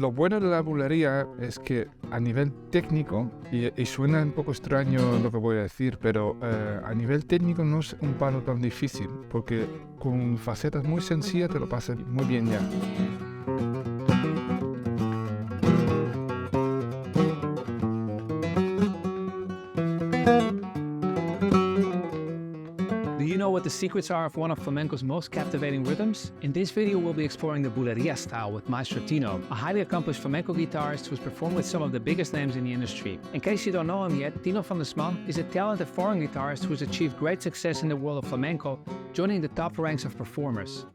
Lo bueno de la bulería es que a nivel técnico, y suena un poco extraño lo que voy a decir, pero a nivel técnico no es un palo tan difícil, porque con facetas muy sencillas te lo pasas muy bien ya. Do you know what the secrets are of one of flamenco's most captivating rhythms? In this video, we'll be exploring the bulería style with Maestro Tino, a highly accomplished flamenco guitarist who's performed with some of the biggest names in the industry. In case you don't know him yet, Tino van der Sman is a talented foreign guitarist who's achieved great success in the world of flamenco, joining the top ranks of performers.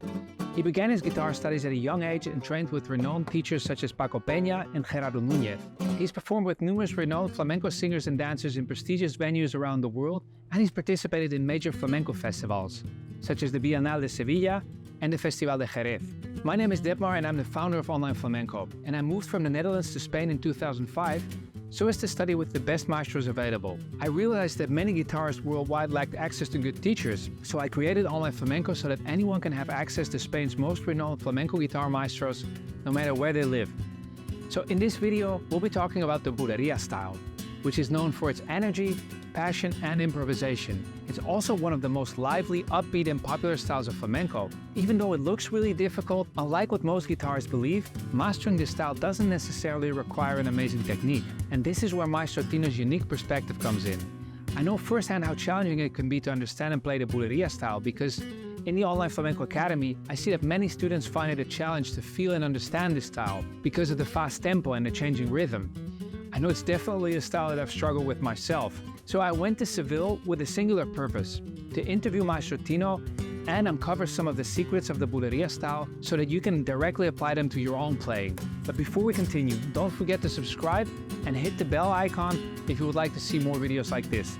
He began his guitar studies at a young age and trained with renowned teachers such as Paco Peña and Gerardo Núñez. He's performed with numerous renowned flamenco singers and dancers in prestigious venues around the world, and he's participated in major flamenco festivals, such as the Bienal de Sevilla and the Festival de Jerez. My name is Debmar and I'm the founder of Online Flamenco, and I moved from the Netherlands to Spain in 2005 so as to study with the best maestros available. I realized that many guitarists worldwide lacked access to good teachers, so I created Online Flamenco so that anyone can have access to Spain's most renowned flamenco guitar maestros, no matter where they live. So in this video, we'll be talking about the bulería style, which is known for its energy, passion, and improvisation. It's also one of the most lively, upbeat, and popular styles of flamenco. Even though it looks really difficult, unlike what most guitarists believe, mastering this style doesn't necessarily require an amazing technique. And this is where Maestro Tino's unique perspective comes in. I know firsthand how challenging it can be to understand and play the bulería style because in the Online Flamenco Academy, I see that many students find it a challenge to feel and understand this style because of the fast tempo and the changing rhythm. I know it's definitely a style that I've struggled with myself. So I went to Seville with a singular purpose, to interview Maestro Tino and uncover some of the secrets of the bulería style so that you can directly apply them to your own playing. But before we continue, don't forget to subscribe and hit the bell icon if you would like to see more videos like this.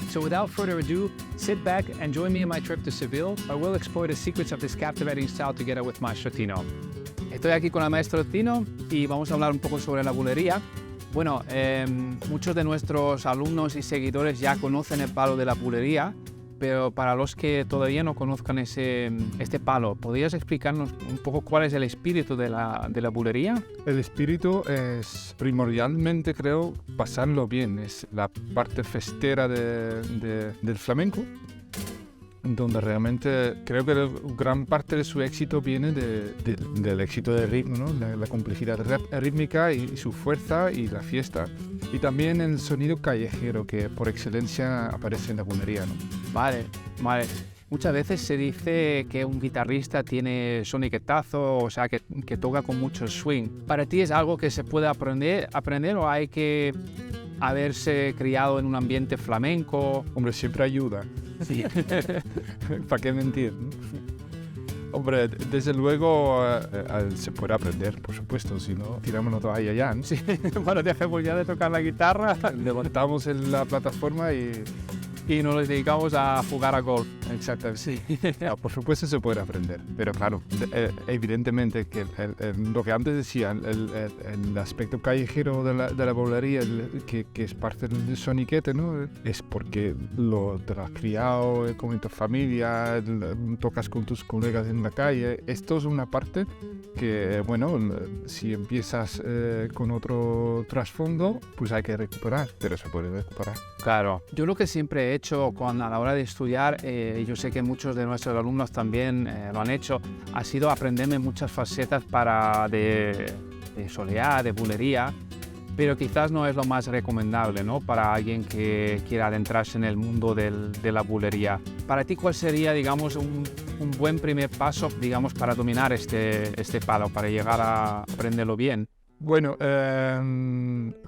So without further ado, sit back and join me in my trip to Seville, where we'll explore the secrets of this captivating style together with Maestro Tino. Estoy aquí con el Maestro Tino y vamos a hablar un poco sobre la bulería. Bueno, muchos de nuestros alumnos y seguidores ya conocen el palo de la bulería, pero para los que todavía no conozcan este palo, ¿podrías explicarnos un poco cuál es el espíritu de la bulería? El espíritu es primordialmente, creo, pasarlo bien. Es la parte festera del flamenco, donde realmente creo que gran parte de su éxito viene del éxito del ritmo, ¿no? La complejidad rítmica y su fuerza y la fiesta. Y también el sonido callejero que por excelencia aparece en la bulería, ¿no? Vale. Muchas veces se dice que un guitarrista tiene soniquetazo, o sea, que toca con mucho swing. ¿Para ti es algo que se puede aprender o hay que haberse criado en un ambiente flamenco? Hombre, siempre ayuda. Sí. ¿Para qué mentir, no? Hombre, desde luego se puede aprender, por supuesto, si no, tiramos la toalla ya, ¿no? Sí. Bueno, dejemos ya de tocar la guitarra, levantamos en la plataforma y nos dedicamos a jugar a golf. Exacto, sí. No, por supuesto se puede aprender, pero claro, evidentemente que lo que antes decía, el aspecto callejero de la bulería, que es parte del soniquete, ¿no? Es porque te lo has criado con tu familia, tocas con tus colegas en la calle. Esto es una parte que, bueno, si empiezas con otro trasfondo, pues hay que recuperar, pero se puede recuperar. Claro, yo lo que siempre he hecho a la hora de estudiar, y yo sé que muchos de nuestros alumnos también lo han hecho, ha sido aprenderme muchas facetas de soleá, de bulería, pero quizás no es lo más recomendable, ¿no? Para alguien que quiera adentrarse en el mundo de la bulería. Para ti, ¿cuál sería, digamos, un buen primer paso, digamos, para dominar este palo, para llegar a aprenderlo bien? Bueno,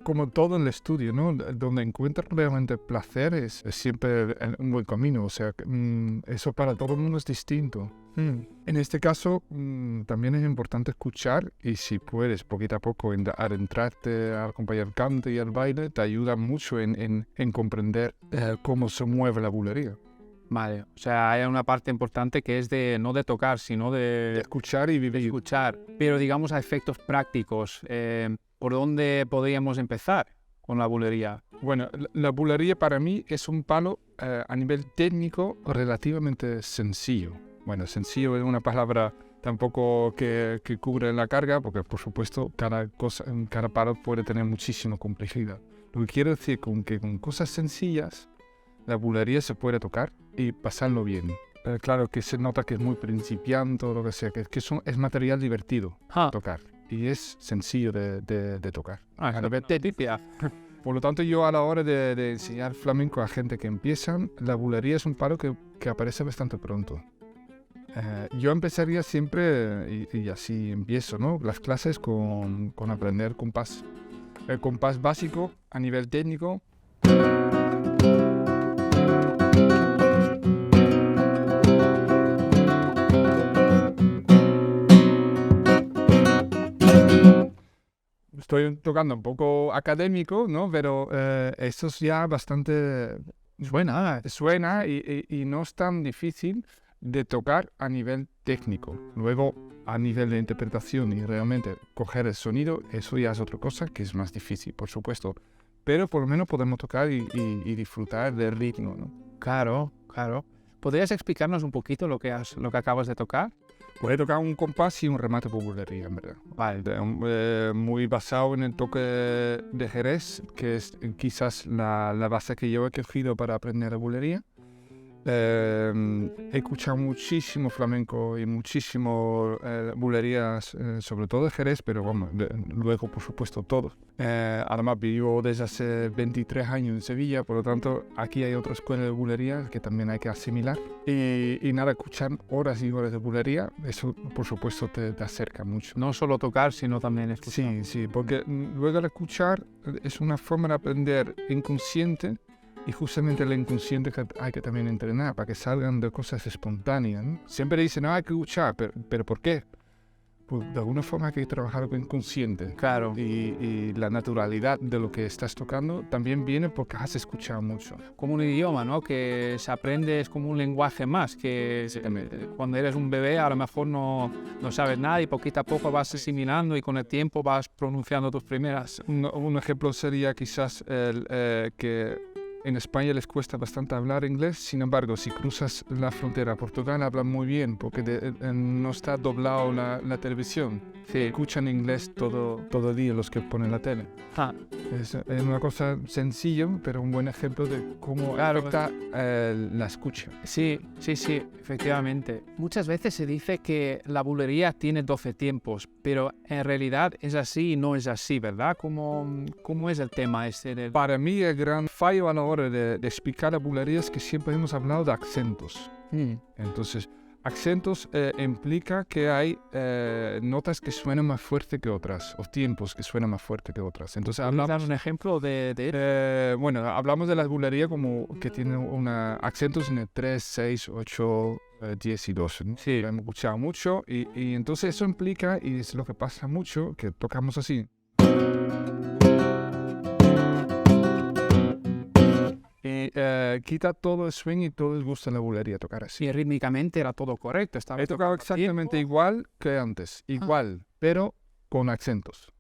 como todo en el estudio, ¿no? Donde encuentras realmente placer es siempre un buen camino. O sea, eso para todo el mundo es distinto. En este caso, también es importante escuchar y si puedes, poquito a poco, adentrarte al acompañar el canto y al baile, te ayuda mucho en comprender cómo se mueve la bulería. Vale, o sea, hay una parte importante que es no de tocar, sino de escuchar y vivir. Escuchar, pero digamos a efectos prácticos, ¿por dónde podríamos empezar con la bulería? Bueno, la bulería para mí es un palo a nivel técnico relativamente sencillo. Bueno, sencillo es una palabra tampoco que cubre la carga, porque por supuesto cada palo puede tener muchísima complejidad. Lo que quiero decir que con cosas sencillas la bulería se puede tocar y pasarlo bien. Claro que se nota que es muy principiante o lo que sea, que es material divertido tocar y es sencillo de tocar. A nivel técnica. Por lo tanto, yo a la hora de enseñar flamenco a gente que empiezan, la bulería es un palo que aparece bastante pronto. Yo empezaría siempre, y así empiezo, ¿no? Las clases con aprender compás. El compás básico a nivel técnico. Estoy tocando un poco académico, ¿no? Pero esto es ya bastante... Suena y no es tan difícil de tocar a nivel técnico. Luego, a nivel de interpretación y realmente coger el sonido, eso ya es otra cosa que es más difícil, por supuesto. Pero por lo menos podemos tocar y disfrutar del ritmo, ¿no? Claro. ¿Podrías explicarnos un poquito lo que acabas de tocar? Puede tocar un compás y un remate por bulería, en verdad. Vale. Muy basado en el toque de Jerez, que es quizás la base que yo he cogido para aprender la bulería. He escuchado muchísimo flamenco y muchísimo bulerías, sobre todo de Jerez, pero bueno, luego por supuesto todos. Además vivo desde hace 23 años en Sevilla, por lo tanto aquí hay otra escuela de bulería que también hay que asimilar. Y nada, escuchar horas y horas de bulería, eso por supuesto te acerca mucho. No solo tocar, sino también escuchar. Sí, porque luego al escuchar es una forma de aprender inconsciente. Y justamente el inconsciente que hay que también entrenar para que salgan de cosas espontáneas, ¿no? Siempre dicen, no, hay que escuchar, pero ¿por qué? Pues de alguna forma hay que trabajar con el inconsciente. Claro. Y la naturalidad de lo que estás tocando también viene porque has escuchado mucho. Como un idioma, ¿no? Que se aprende, es como un lenguaje más, que cuando eres un bebé a lo mejor no sabes nada y poquito a poco vas asimilando y con el tiempo vas pronunciando tus primeras. Un ejemplo sería quizás que en España les cuesta bastante hablar inglés, sin embargo, si cruzas la frontera a Portugal hablan muy bien porque no está doblado la televisión. Sí. Escuchan inglés todo el día los que ponen la tele. Es una cosa sencilla, pero un buen ejemplo de cómo afecta la escucha. Sí, efectivamente. Muchas veces se dice que la bulería tiene 12 tiempos, pero en realidad es así y no es así, ¿verdad? ¿Cómo es el tema este? Para mí el gran fallo a la hora de explicar la bulería es que siempre hemos hablado de acentos. Entonces, acentos implica que hay notas que suenan más fuerte que otras, o tiempos que suenan más fuerte que otras. Entonces, ¿Puedes dar un ejemplo de bueno, hablamos de la bulería como que tiene acentos en el 3, 6, 8, 10 y 12. ¿no? Sí. Lo hemos escuchado mucho y entonces eso implica, y es lo que pasa mucho, que tocamos así. Quita todo el swing y todo el gusto en la bulería tocar así. Y rítmicamente era todo correcto. He tocado exactamente igual que antes, pero con acentos.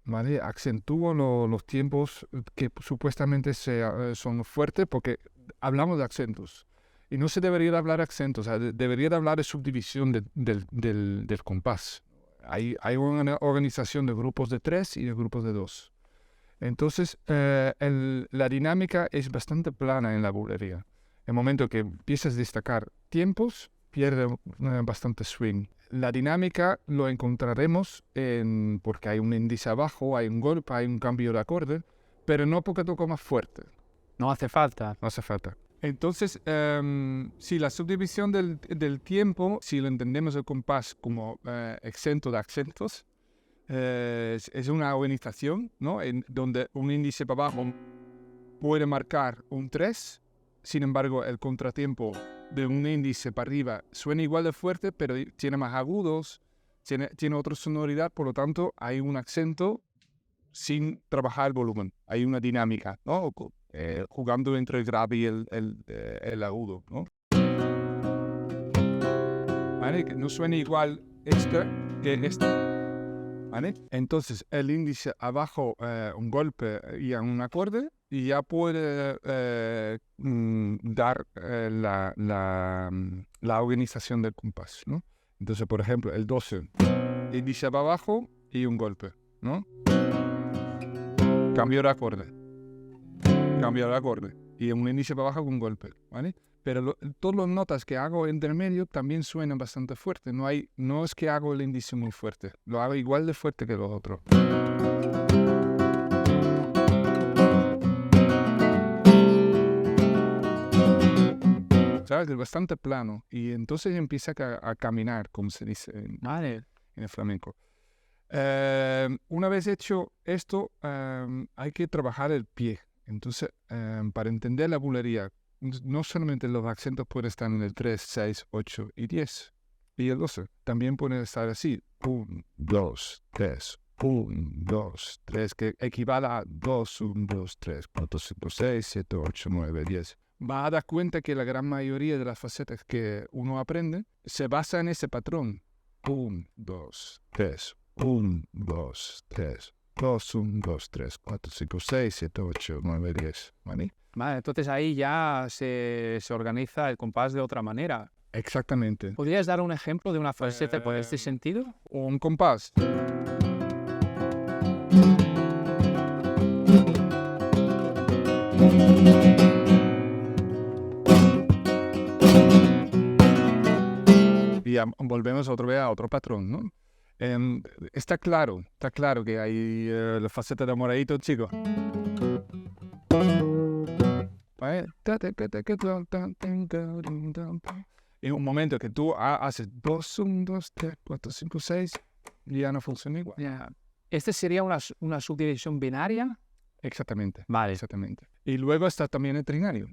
¿Vale? Acentúo los tiempos que supuestamente son fuertes porque hablamos de acentos. Y no se debería de hablar de acentos, debería de hablar de subdivisión del compás. Hay una organización de grupos de 3 y de grupos de 2. Entonces, la dinámica es bastante plana en la bulería. En el momento que empiezas a destacar tiempos, pierde bastante swing. La dinámica lo encontraremos porque hay un índice abajo, hay un golpe, hay un cambio de acorde, pero no porque toco más fuerte. No hace falta. No hace falta. Entonces, si la subdivisión del tiempo, si lo entendemos el compás como exento de acentos, es una organización, ¿no? Donde un índice para abajo puede marcar un 3, sin embargo el contratiempo de un índice para arriba suena igual de fuerte, pero tiene más agudos, tiene otra sonoridad, por lo tanto hay un acento sin trabajar el volumen, hay una dinámica, ¿no? Jugando entre el grave y el agudo, ¿no? ¿Vale? Que no suena igual este que este. ¿Vale? Entonces el índice abajo un golpe y un acorde y ya puede dar la organización del compás, ¿no? Entonces, por ejemplo, el 12, índice para abajo y un golpe, ¿no? Cambio de acorde. Y un índice para abajo con un golpe, ¿vale? Pero todas las notas que hago entre medio también suenan bastante fuerte. No es que hago el índice muy fuerte. Lo hago igual de fuerte que los otros. ¿Sabes? Es bastante plano. Y entonces empieza a caminar, como se dice en el flamenco. Una vez hecho esto, hay que trabajar el pie. Entonces, para entender la bulería, no solamente los acentos pueden estar en el 3, 6, 8 y 10. Y el 12 también pueden estar así. 1, 2, 3. 1, 2, 3, que equivale a 2, 1, 2, 3, 4, 5, 6, 7, 8, 9, 10. Va a dar cuenta que la gran mayoría de las facetas que uno aprende se basa en ese patrón. 1, 2, 3. 1, 2, 3. 2, 1, 2, 3, 4, 5, 6, 7, 8, 9, 10. ¿Vale? Vale, entonces ahí ya se organiza el compás de otra manera. Exactamente. ¿Podrías dar un ejemplo de una faceta por este sentido? Un compás. Y volvemos otra vez a otro patrón, ¿no? Está claro que hay la faceta de moradito, chicos. En un momento que tú haces 2, 1, 2, 3, 4, 5, 6, ya no funciona igual. Yeah. ¿Este sería una subdivisión binaria? Exactamente. Vale. Exactamente. Y luego está también el trinario.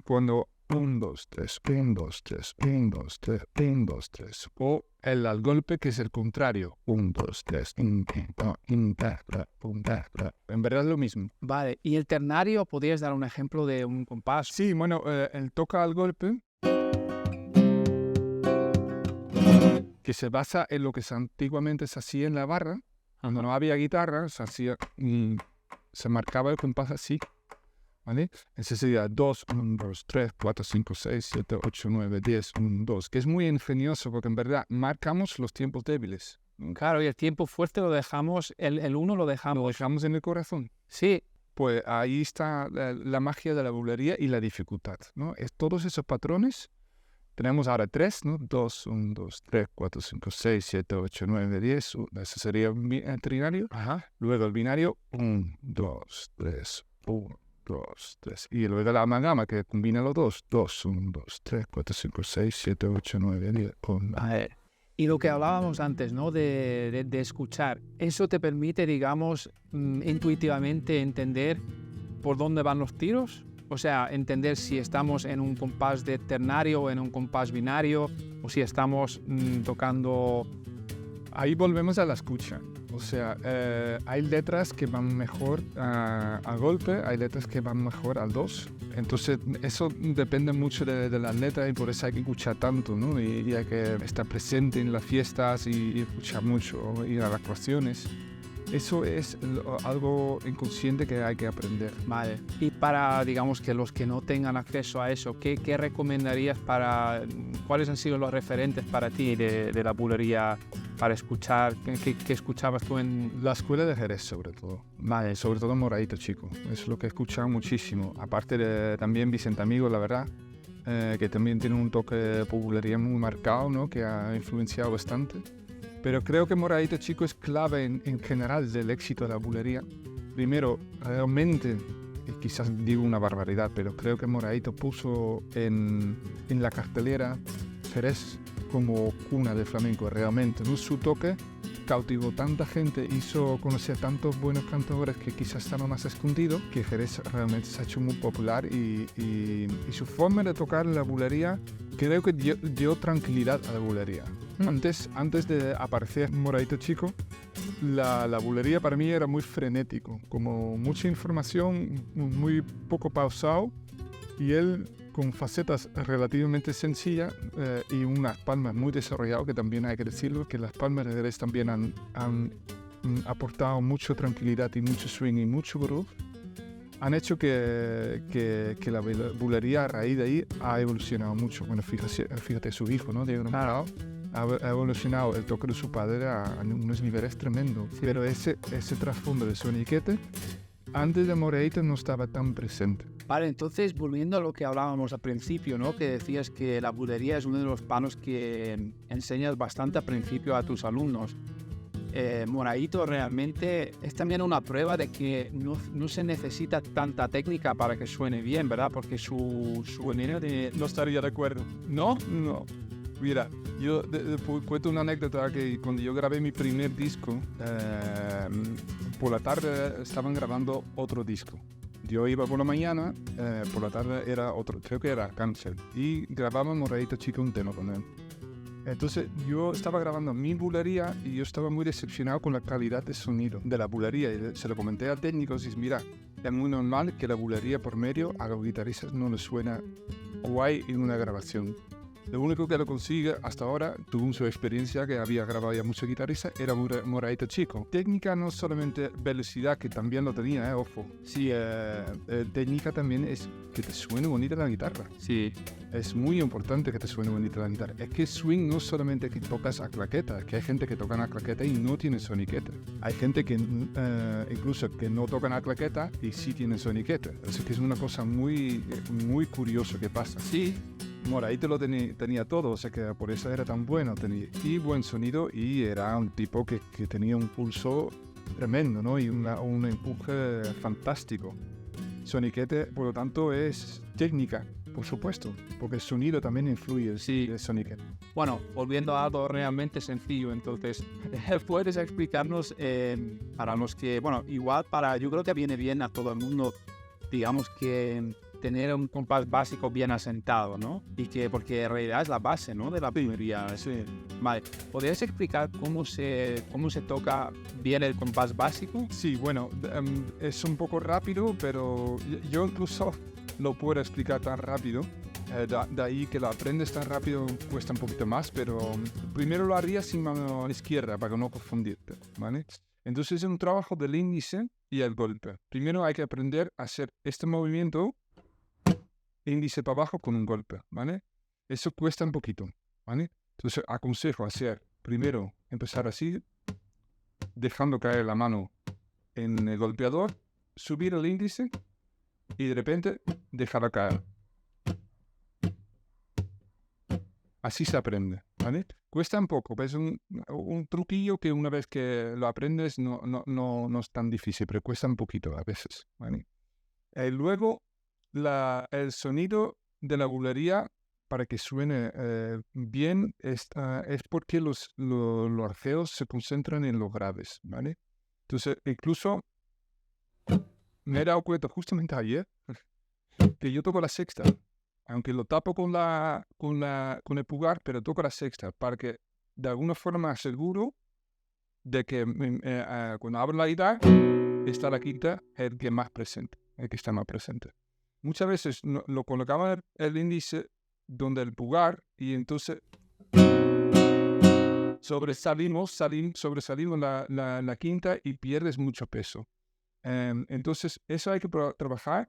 Cuando 1, 2, 3, 1, 2, 3, 1, 2, 3, 1, 2, 3. O el al golpe, que es el contrario. 1, 2, 3. En verdad es lo mismo. Vale. ¿Y el ternario? ¿Podrías dar un ejemplo de un compás? Sí, bueno, el toca al golpe, que se basa en lo que antiguamente se hacía en la barra. Cuando no había guitarra, se marcaba el compás así. ¿Vale? Ese sería 2, 1, 2, 3, 4, 5, 6, 7, 8, 9, 10, 1, 2. Que es muy ingenioso porque en verdad marcamos los tiempos débiles. Claro, y el tiempo fuerte lo dejamos, el 1 lo dejamos. Lo dejamos en el corazón. Sí. Pues ahí está la magia de la bulería y la dificultad, ¿no? Es todos esos patrones. Tenemos ahora 3, ¿no? 2, 1, 2, 3, 4, 5, 6, 7, 8, 9, 10. Ese sería el trinario. Ajá. Luego el binario. 1, 2, 3, 1, 2, 3. Y luego la amalgama que combina los dos. 2, 1, 2, 3, 4, 5, 6, 7, 8, 9, 10. A ver. Y lo que hablábamos antes, ¿no? De escuchar. Eso te permite, digamos, intuitivamente entender por dónde van los tiros. O sea, entender si estamos en un compás de ternario o en un compás binario, o si estamos tocando... Ahí volvemos a la escucha. O sea, hay letras que van mejor al golpe, hay letras que van mejor al 2. Entonces, eso depende mucho de las letras y por eso hay que escuchar tanto, ¿no? Y hay que estar presente en las fiestas y escuchar mucho, ir a las actuaciones. Eso es algo inconsciente que hay que aprender. Vale. Y para, digamos, que los que no tengan acceso a eso, ¿qué recomendarías para... ¿Cuáles han sido los referentes para ti de la bulería para escuchar? ¿Qué escuchabas tú en...? La escuela de Jerez, sobre todo. Vale, sobre todo Moradito Chico. Es lo que he escuchado muchísimo. Aparte de también Vicente Amigo, la verdad, que también tiene un toque de bulería muy marcado, ¿no? Que ha influenciado bastante. Pero creo que Moradito Chico es clave en general del éxito de la bulería. Primero, realmente, quizás digo una barbaridad, pero creo que Moradito puso en la cartelera Jerez como cuna de flamenco, realmente, ¿no? Su toque cautivó tanta gente, hizo conocer tantos buenos cantadores que quizás estaban más escondidos, que Jerez realmente se ha hecho muy popular y su forma de tocar la bulería creo que dio tranquilidad a la bulería. Antes de aparecer Moradito Chico, la bulería para mí era muy frenético, como mucha información, muy poco pausado, y él con facetas relativamente sencillas y unas palmas muy desarrolladas, que también hay que decirlo, que las palmas de Jerez también han aportado mucha tranquilidad y mucho swing y mucho groove, han hecho que la bulería a raíz de ahí ha evolucionado mucho. Bueno, fíjate su hijo, ¿no? Diego Nombrado. ha evolucionado el toque de su padre a unos niveles tremendos. Sí. Pero ese trasfondo de soniquete, antes de Moreito no estaba tan presente. Vale, entonces volviendo a lo que hablábamos al principio, ¿no? Que decías que la bulería es uno de los palos que enseñas bastante al principio a tus alumnos. Moraito realmente es también una prueba de que no se necesita tanta técnica para que suene bien, ¿verdad? Porque su manera de... No estaría de acuerdo. ¿No? No. Mira, yo cuento una anécdota que cuando yo grabé mi primer disco, por la tarde estaban grabando otro disco. Yo iba por la mañana, por la tarde era otro, creo que era Cáncer, y grababa Moraito Chico un tema con él. Entonces yo estaba grabando mi bulería y yo estaba muy decepcionado con la calidad de sonido de la bulería. Y se lo comenté a técnicos y dije, mira, es muy normal que la bulería por medio a los guitarristas no les suena guay en una grabación. Lo único que lo consigue hasta ahora, tuvo su experiencia que había grabado ya muchos guitarristas, era Moraito Chico. Técnica no solamente velocidad, que también lo tenía, ojo. Sí, técnica también es que te suene bonita la guitarra. Sí. Es muy importante que te suene bonita la guitarra. Es que swing no solamente que tocas a claqueta, que hay gente que toca a claqueta y no tiene soniquete. Hay gente que incluso que no tocan a claqueta y sí tiene soniquete. Así que es una cosa muy, muy curiosa que pasa. Sí. Moraito lo tenía todo, o sea que por eso era tan bueno. Tenía y buen sonido y era un tipo que tenía un pulso tremendo, ¿no? Y un empuje fantástico. Soniquete, por lo tanto, es técnica, por supuesto, porque el sonido también influye, Sí. el soniquete. Bueno, volviendo a algo realmente sencillo, entonces, ¿puedes explicarnos para los que, bueno, igual yo creo que viene bien a todo el mundo, digamos que tener un compás básico bien asentado, ¿no? Y que, porque en realidad es la base, ¿no? De la bulería. Sí. Vale, ¿podrías explicar cómo se toca bien el compás básico? Sí, bueno, es un poco rápido, pero yo incluso lo puedo explicar tan rápido. De ahí que lo aprendes tan rápido cuesta un poquito más, pero primero lo haría sin mano izquierda para no confundirte, ¿vale? Entonces es un trabajo del índice y el golpe. Primero hay que aprender a hacer este movimiento, índice para abajo con un golpe, ¿vale? Eso cuesta un poquito, ¿vale? Entonces aconsejo hacer primero empezar así, dejando caer la mano en el golpeador, subir el índice y de repente dejarla caer. Así se aprende, ¿vale? Cuesta un poco, pero es un truquillo que una vez que lo aprendes no es tan difícil, pero cuesta un poquito a veces, ¿vale? Luego, el sonido de la bulería, para que suene bien, es porque los arceos se concentran en los graves, ¿vale? Entonces, incluso me he dado cuenta justamente ayer que yo toco la sexta, aunque lo tapo con el pulgar, pero toco la sexta para que de alguna forma aseguro de que cuando abro la guitarra está la quinta el que está más presente. Muchas veces lo colocaba el índice donde el pulgar y entonces sobresalimos la quinta y pierdes mucho peso. Entonces eso hay que trabajar.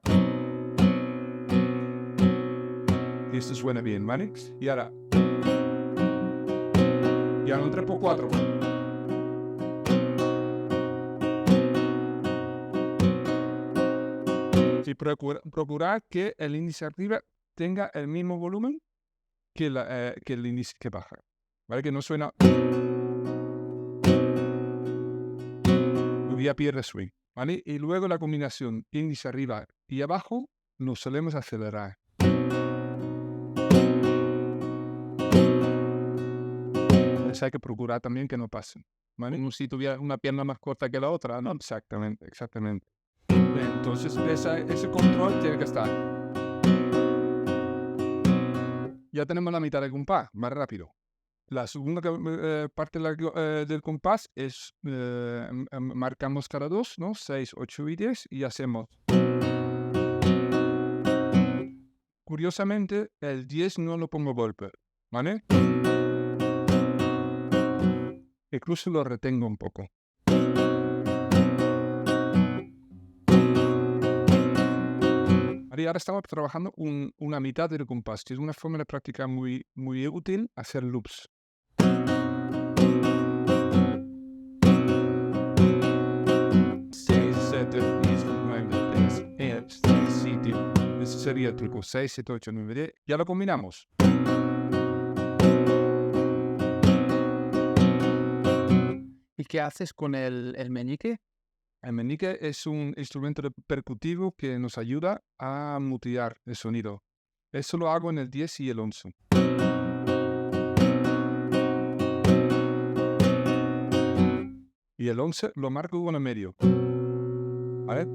Y esto suena bien, ¿vale? Y ahora un 3x4. Y procurar que el índice arriba tenga el mismo volumen que el índice que baja, ¿vale? Que no suena. Ya pierde swing, ¿vale? Y luego la combinación índice arriba y abajo nos solemos acelerar. Entonces hay que procurar también que no pasen, ¿vale? Como si tuviera una pierna más corta que la otra, ¿no? Exactamente. Entonces ese control tiene que estar. Ya tenemos la mitad del compás, más rápido. La segunda parte del compás es, marcamos cada dos, ¿no? 6, 8 y 10 y hacemos. Curiosamente, el 10 no lo pongo golpe, ¿vale? Incluso lo retengo un poco. Y ahora estamos trabajando una mitad del compás, que es una forma de practicar muy, muy útil, hacer loops. letter y instrumentos en este sitio. Ese sería el truco 6, 7, 8, 9, 10. Ya lo combinamos. ¿Y qué haces con el meñique? El meñique es un instrumento percutivo que nos ayuda a mutear el sonido. Eso lo hago en el 10 y el 11. Y el 11 lo marco con el medio. ¿Vale?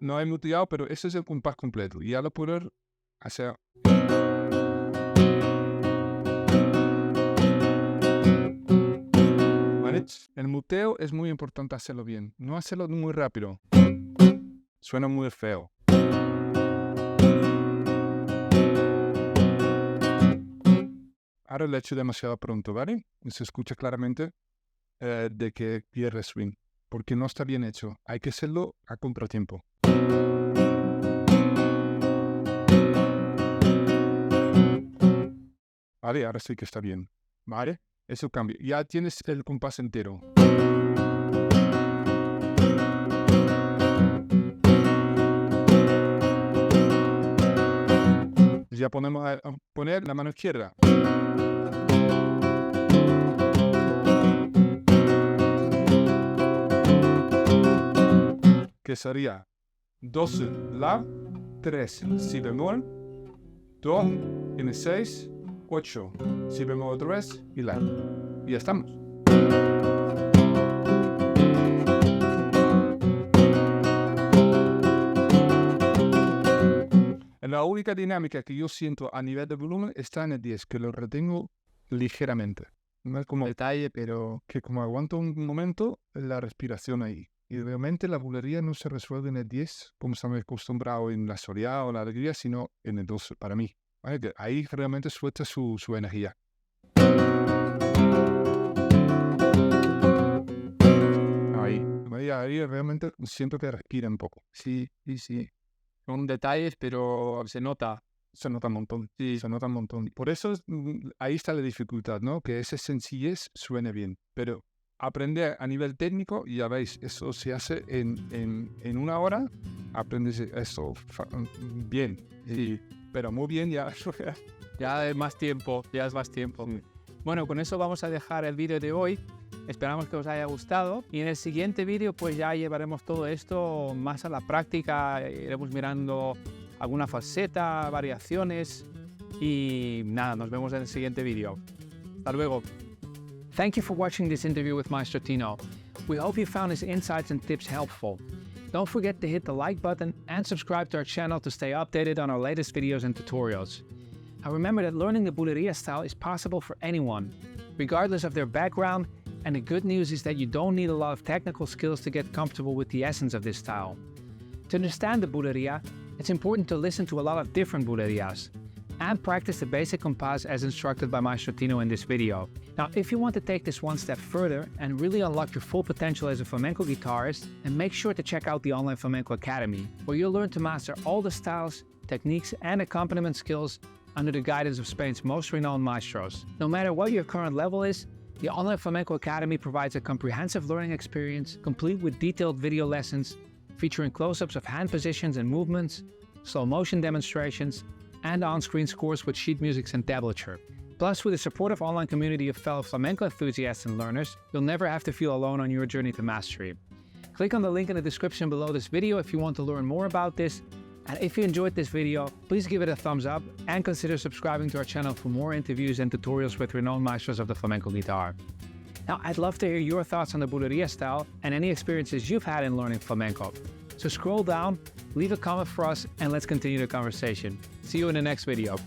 No he muteado, pero ese es el compás completo. Y ya lo puedo hacer. ¿Vale? El muteo es muy importante hacerlo bien. No hacerlo muy rápido. Suena muy feo. Ahora lo he hecho demasiado pronto, ¿vale? Se escucha claramente de que pierde swing. Porque no está bien hecho. Hay que hacerlo a contratiempo. Vale, ahora sí que está bien. Vale, eso cambia. Ya tienes el compás entero. Ya ponemos a poner la mano izquierda. Que sería 12 La, 3 Si bemol, Do en 6, 8 Si bemol otra vez y La. Y ya estamos. La única dinámica que yo siento a nivel de volumen está en el 10, que lo retengo ligeramente. No es como detalle, pero que como aguanto un momento la respiración ahí. Y realmente la bulería no se resuelve en el 10, como estamos acostumbrados en la soleá o la alegría, sino en el 12 para mí. ¿Vale? Que ahí realmente suelta su energía. Ahí realmente siento que respira un poco. Sí. Son detalles, pero se nota. Se nota un montón. Sí, se nota un montón. Por eso ahí está la dificultad, ¿no? Que esa sencillez suene bien. Pero aprender a nivel técnico, ya veis, eso se hace en una hora. Aprendes eso bien. Sí. Pero muy bien ya. Ya es más tiempo. Sí. Bueno, con eso vamos a dejar el vídeo de hoy. Esperamos que os haya gustado y en el siguiente vídeo pues ya llevaremos todo esto más a la práctica, iremos mirando alguna falseta, variaciones y nada, nos vemos en el siguiente vídeo. Hasta luego. Thank you for watching this interview with Maestro Tino. We hope you found his insights and tips helpful. Don't forget to hit the like button and subscribe to our channel to stay updated on our latest videos and tutorials. And remember that learning the bulería style is possible for anyone, regardless of their background. And the good news is that you don't need a lot of technical skills to get comfortable with the essence of this style. To understand the bulería, it's important to listen to a lot of different bulerías and practice the basic compás as instructed by Maestro Tino in this video. Now, if you want to take this one step further and really unlock your full potential as a flamenco guitarist, then make sure to check out the Online Flamenco Academy, where you'll learn to master all the styles, techniques, and accompaniment skills under the guidance of Spain's most renowned maestros. No matter what your current level is, the Online Flamenco Academy provides a comprehensive learning experience, complete with detailed video lessons, featuring close-ups of hand positions and movements, slow motion demonstrations, and on-screen scores with sheet music and tablature. Plus, with a supportive online community of fellow flamenco enthusiasts and learners, you'll never have to feel alone on your journey to mastery. Click on the link in the description below this video if you want to learn more about this. And if you enjoyed this video, please give it a thumbs up and consider subscribing to our channel for more interviews and tutorials with renowned maestros of the flamenco guitar. Now, I'd love to hear your thoughts on the bulería style and any experiences you've had in learning flamenco. So scroll down, leave a comment for us, and let's continue the conversation. See you in the next video.